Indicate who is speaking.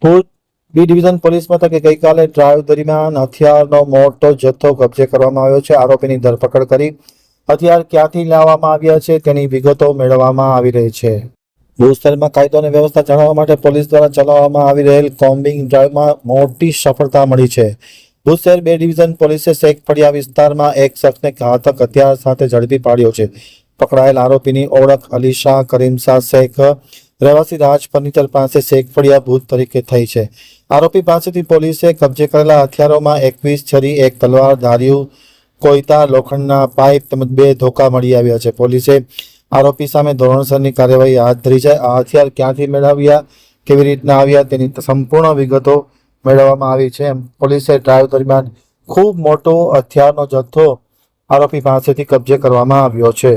Speaker 1: Bhuj B division police મથકે ગઈકાલે drive દરમિયાન હથિયારનો મોટો જથ્થો કબજે કરવામાં આવ્યો છે. આરોપીની ધરપકડ કરી હથિયાર ક્યાંથી લાવવામાં આવ્યા છે તેની વિગતો મેળવવામાં આવી રહી છે. ભુજ શહેરમાં કાયદો અને વ્યવસ્થા જાળવવા માટે પોલીસ દ્વારા ચલાવવામાં આવી રહેલ કોમ્બિંગ ડ્રાઈવમાં મોટી સફળતા મળી છે. ભુજ શહેર બે ડિવિઝન પોલીસે શેખ ફળિયા વિસ્તારમાં એક શખ્સને ઘાતક હથિયાર સાથે ઝડપી પાડ્યો છે. પકડાયેલ આરોપીની ઓળખ અલીશા કરીમશા શેખ રહેવાસી રાજ ફર્નિચર પાસે શેખ ફળિયા ભુજ તરીકે થઈ છે. આરોપી પાસેથી પોલીસે કબજે કરેલા હથિયારોમાં 21 છરી, એક તલવાર, ધાર્યું, કોયતા, લોખંડના પાઇપ તેમજ 2 ધોકા મળી આવ્યા છે. પોલીસે આરોપી સામે ધોરણસરની કાર્યવાહી હાથ ધરી છે. આ હથિયાર ક્યાંથી મેળવ્યા, કેવી રીતના આવ્યા તેની સંપૂર્ણ વિગતો મેળવવામાં આવી છે. પોલીસે ડ્રાઈવ દરમિયાન ખૂબ મોટો હથિયારનો જથ્થો આરોપી પાસેથી કબજે કરવામાં આવ્યો છે.